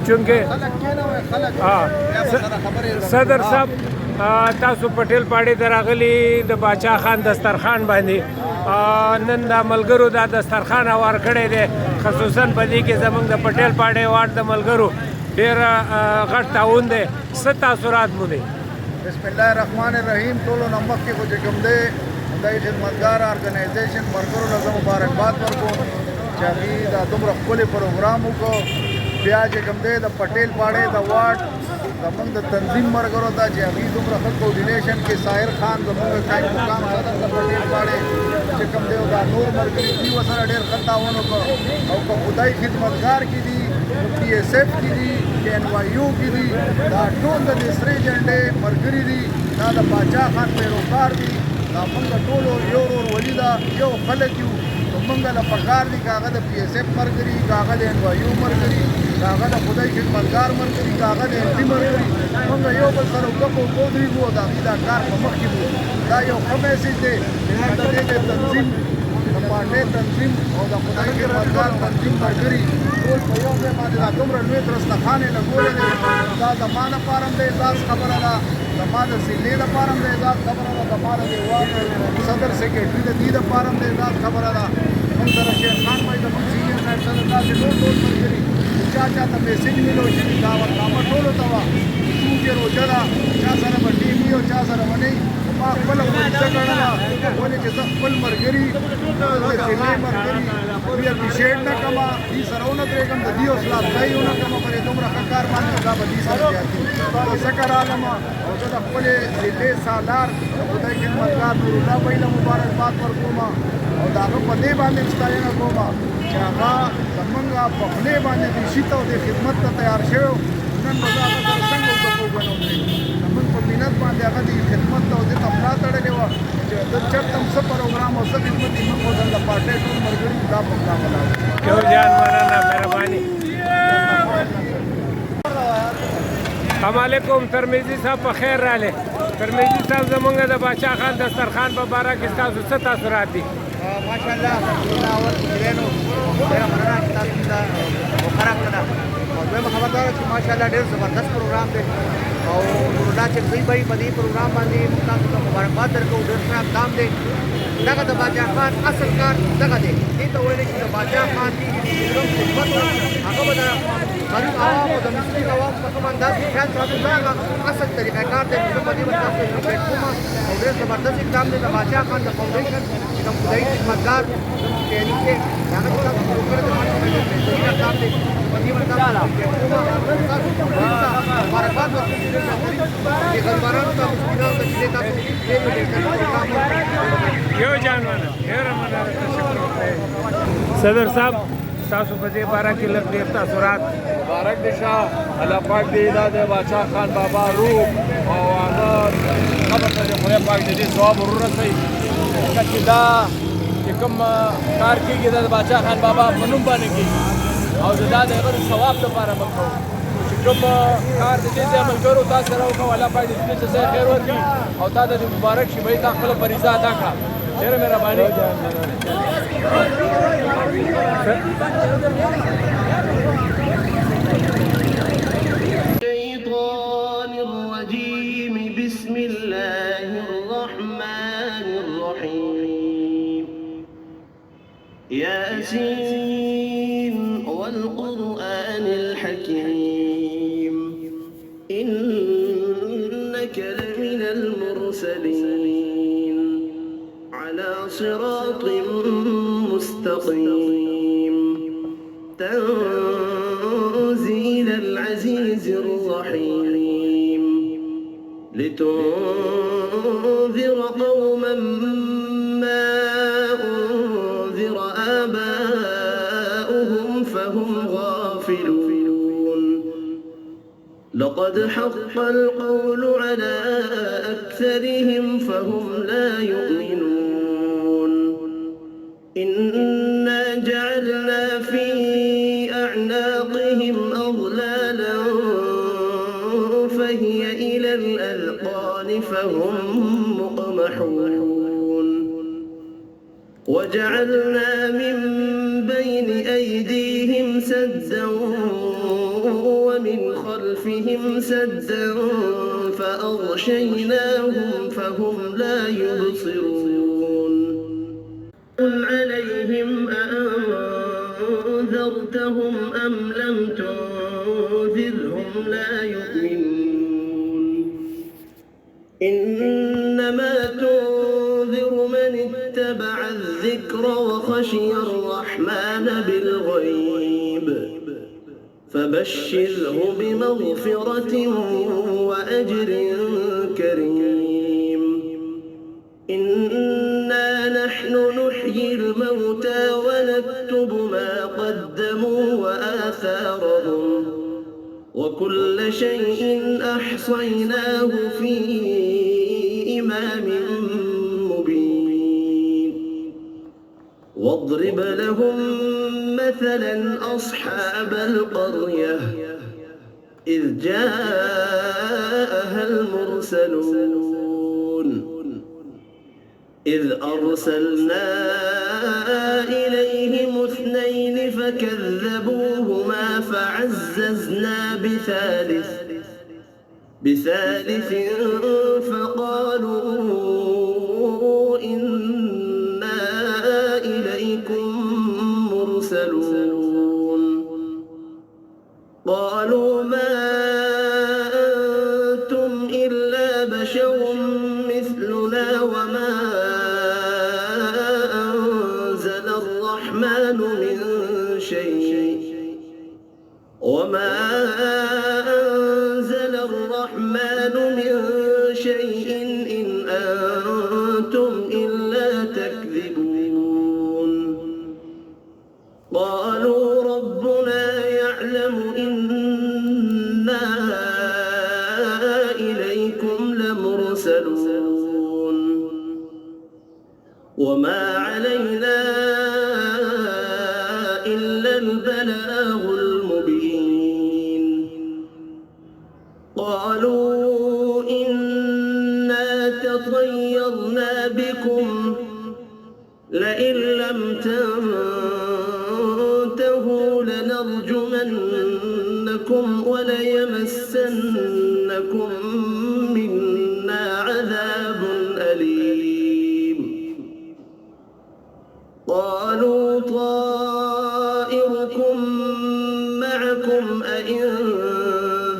چونکې صدر صاحب تاسو پټیل پاړې ته راغلي د باچا خان دسترخوان باندې نن د ملګرو دا دسترخوان هوار کړی دی خصوصا په دې کې زموږ د پټیل پاړې واټ د ملګرو ډېر غټ تعاون دی څه تاثرات مو دی؟ بسم الله الرحمن الرحیم. ټولو نه مخکې خو چې کوم دی د خدمتګار ارګنایزیشن ملګرو له زه مبارکباد ورکوم چې هغوی دا دومره ښکلی پروګرام وکړو. بیا چې کوم دی د پټیل پاړې د واټ زموږ د تنظیم ملګرو ته چې هغوی دومره ښه کوډینیشن کې ساحر خان زموږ قائم مقام صدر د پټیل پاړې چې کوم دی دا نور ملګري دوی ورسره ډېر ښه تعاون وکړو. او که خدای خدمتګار کې دي پی ایس ایف کې دي ان واي یو کې دي دا ټول د سرې جنډې ملګري دي دا د باچا خان پیروکار دي دا موږ ټولو یو ورور ولي ده یو خلک یو نو موږ له پکار دي که هغه د پی ایس ایف ملګري که هغه د ان واي یو ملګري که هغه د خدای خدمتګار ملګري که هغه د ایم پي ملګري موږ یو بل سره وکړو ودرېږو او د هغوی دا کار په مخکې وو. دا یو ښه میسیج دی چې د دې د تنظیم د پارټۍ تنظیم او د خدای خدمتګار تنظیم ملګري ټول په یو ځای باندې دا دومره لوی دسترخوان یې لګولی دی. دا زما لپاره هم د اعزاز خبره ده، زما د ضلعې لپاره هم د اعزاز خبره ده، زما د دیوال صدر سیکرټري د دې لپاره هم د اعزاز خبره ده. موږ سره شیر خان بھائی زموږ سینیر نایب صدر داسې ټول ملګري چا چاته میسیج میلو شوي دا ورنامه ټولو ته وه چې څوک یې روژه ده چا سره به ټیم وي او چا سره به نه وي. ما خپله غوښتنه ګڼله ولې چې زه خپل ملګري د ضلعې ملګري دوی اپریشیټ نه کړمه دوی سره ونه درېږم د دوی حوصله افزایي ونه کړمه په دې دومره ښه کار باندې دا به دوی سره زیاتېږي. نو ځکه رالم او زه د خپلې ضلعې سالار د خدای خدمتګار نورالله بھائی له مبارکباد ورکوم او د هغه په دې باندې ستاینه کوم چې هغه زموږ په خولې باندې ریشي ته او د خدمت ته تیار شوی نن به زه هغه سره څنګه وګڼم زموږ په مینت باندې هغه د خدمت ته او دې ته ملا تړلې وه چې د چېرته هم څه پروګرام او څه خدمت یې موږ خو د پارټۍ ټول ملګري دا پروګرام ولاړ یو جان مننه مهرباني. السلام علیکم ترمیزي صاحب په خیر راغلی. ترمیزي صاحب زموږ د باچا خان دسترخوان په باره کې ستاسو څه تاثرات دي؟ ماشاءالله اول مدیرانو ډېره مننه چې تاسو دا وقاره کړه او دویمه خبر دا ده چې ماشاءالله ډېر زبردست پروګرام دی او نورالله چکزي بھائی په دې پروګرام باندې موږ تاسو ته مبارکباد درکوو. ډېر ښه اقدام دی. دغه د باچا خان اصل کار دغه دی دې ته ویلی چې د باچا خان کوم خدمت هغه به د غریب عوامو د مسکین عوامو په کوم انداز کې خیال ساتو دا هغه اصل طریقه کار دی. زه په دې باندې تاسو ته انویټ کوم او ډېر زبردست اقدام دی د باچا خان د فاونډیشن چې کوم خدایي خدمتګار ټریننګ دی هغه چې تاسو شروع کړی دی ماشاءالله بهترین اقدام دی. په دې باندې تاسو مبارکباد ورکوم چې غریبانو ته مسکینانو ته چې تاسو ډېر پروګرام یو جان مننه ډېره مننه تشکر وکړئ. صدر صاحب ستاسو په دې باره کې لږ ډېر تاثرات. مبارک دې شه الله پاک دې دا د باچا خان بابا روح او هغه قبر ته دې خدای پاک دې ثواب ورسوي. ځکه چې دا چې کوم کار کېږي دا د باچا خان بابا په نوم باندې کېږي او دا د هغه د ثواب لپاره موږ کوو. چې کوم کار د دې ځای ملګرو تا سره وکړو الله پاک دې دې ته ځای خیر ورکړي او تا ته دې مبارک شي بھائی تا خپله فریضه ادا کړه. ډېره مهرباني. الشيطان الرجيم بسم الله الرحمن الرحيم ياسين والقرآن الحكيم إنك لمن المرسلين على صراط مستقيم تنزيل العزيز الرحيم لتنذر قوما ما أنذر آباؤهم فهم غافلون لقد حق القول على أكثرهم فهم لا يؤمنون إنا جعلنا في أعناقهم أغلالا فهي إلى الأذقان فهم مقمحون وجعلنا من بين أيديهم سدا ومن خلفهم سدا فأغشيناهم فهم لا يبصرون عليهم أأنذرتهم أم لم تنذرهم لا يؤمنون إنما تنذر من اتبع الذكر وخشي الرحمن بالغيب فبشره بمغفرة وأجر كريم إنا نحن نحيي الموتى ونكتب ما قدموا وآثارهم وكل شيء أحصيناه في إمام مبين واضرب لهم مثلا أصحاب القرية إذ جاءها المرسلون إذ أرسلنا إليهم اثنين فكذبوهما فعززنا بثالث فقالوا إنا إليكم مرسلون قالوا ما أنتم إلا بشر مثلنا وما أنزل الرحمن من شيء إن أنتم إلا تكذبون قالوا ربنا يعلم إنا إليكم لمرسلون وما علينا إلا البلاغ المبين قالوا إنا تطيرنا بكم لئن لم تنتهوا لنرجمنكم وليمسنكم منا عذاب أليم قالوا طائركم معكم أئن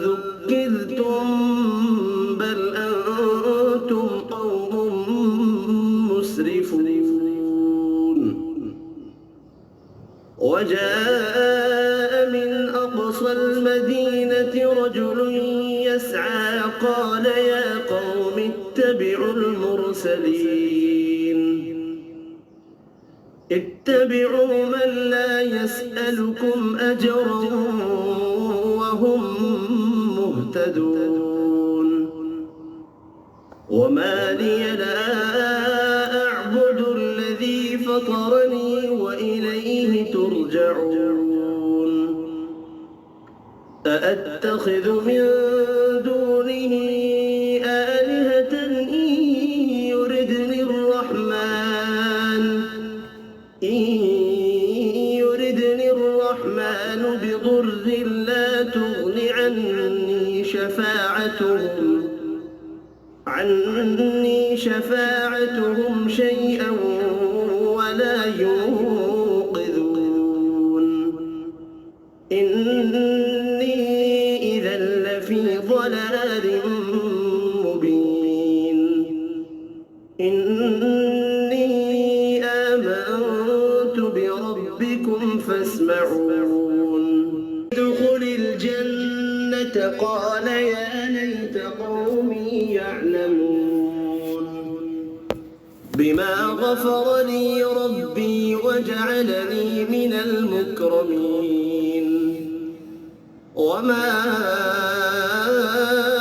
ذكرتم بل أنتم قوم مسرفون وجاء من أقصى المدينة رجل يسعى قال يا قوم اتبعوا من لا يسألكم أجرا وهم مهتدون وما لي لا أعبد الذي فطرني وإليه ترجعون أأتخذ من دونه آلهة إن يردني الرحمن بضر لا تغن عني شفاعتهم شيئا ولا ينقذون إني إذا لفي ضلال مبين إني آمنت بربكم فاسمعون ادخل الجنة قال يا ليت قومي يعلمون بما غفر لي ربي وجعلني من المكرمين وما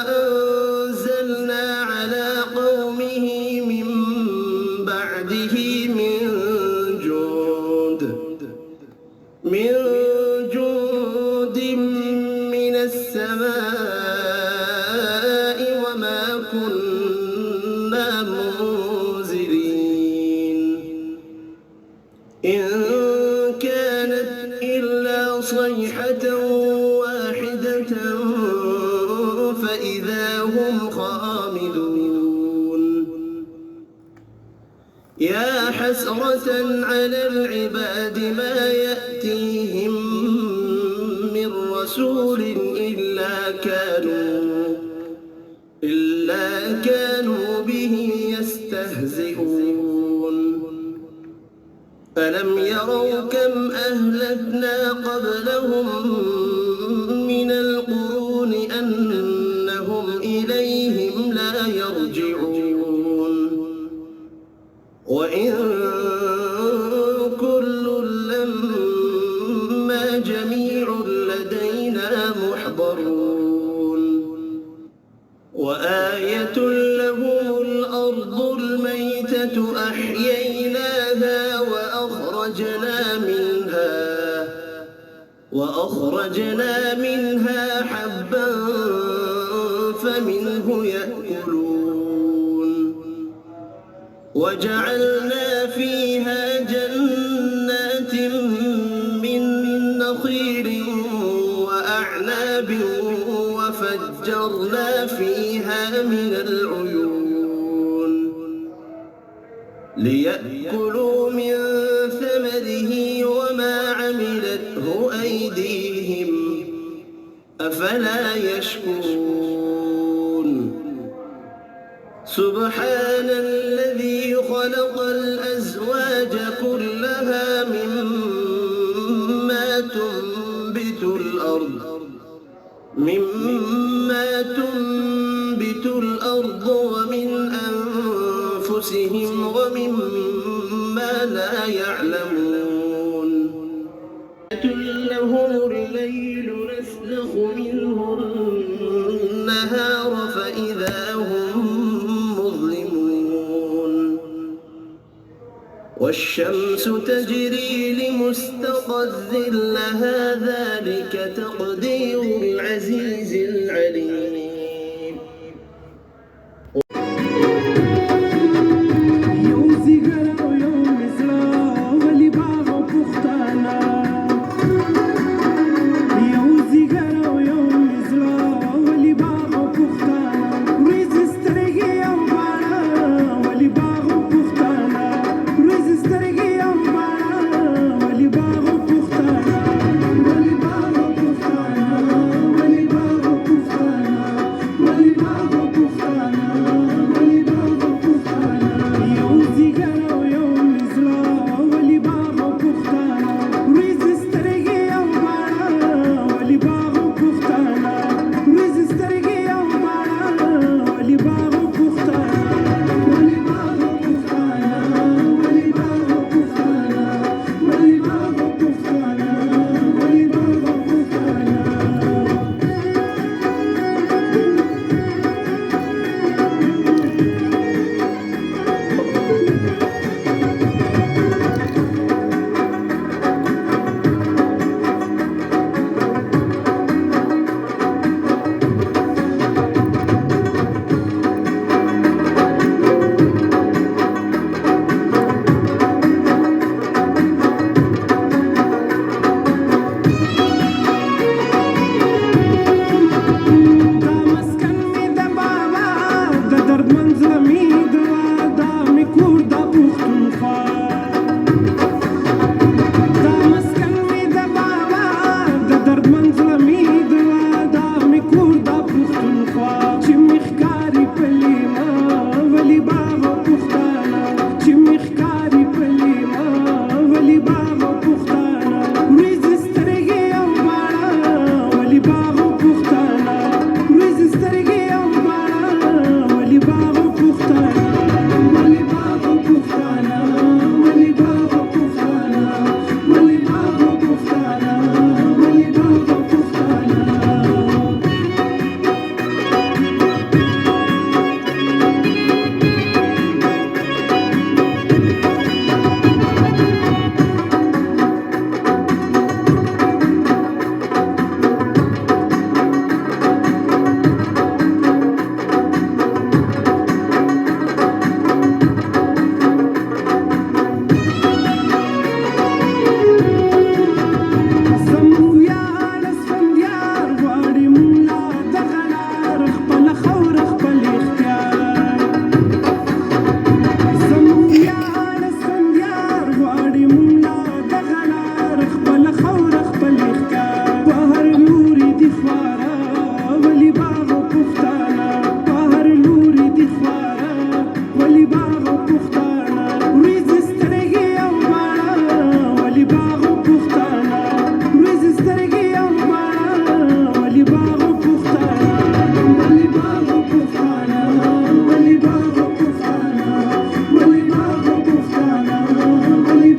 أنزلنا على قومه من بعده من جند من السماء وما كنا منزلين إن كانت إلا صيحة واحدة حسرة على العباد ما يأتيهم من رسول إلا كانوا به يستهزئون ألم يروا كم أهلكنا قبلهم من القرون أنهم إليهم لا يرجعون وإن كل لما جميع لدينا محضرون وآية لهم الأرض الميتة أحييناها وأخرجنا منها حبا فمنه يأكلون وجعلنا فيها جنات من نخيل وأعناب وفجرنا فيها من العيون ليأكلوا من ثمره وما عملته أيديهم أفلا يشكرون سبحان الذي خلق الأزواج كلها مما تنبت الأرض ومن أنفسهم ومما لا يعلمون لهم الليل نسلخ منه النهار فإذا هم مظلمون والشمس تجري لمستقر لها ذلك تقدير العزيز العليم Wali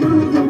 الله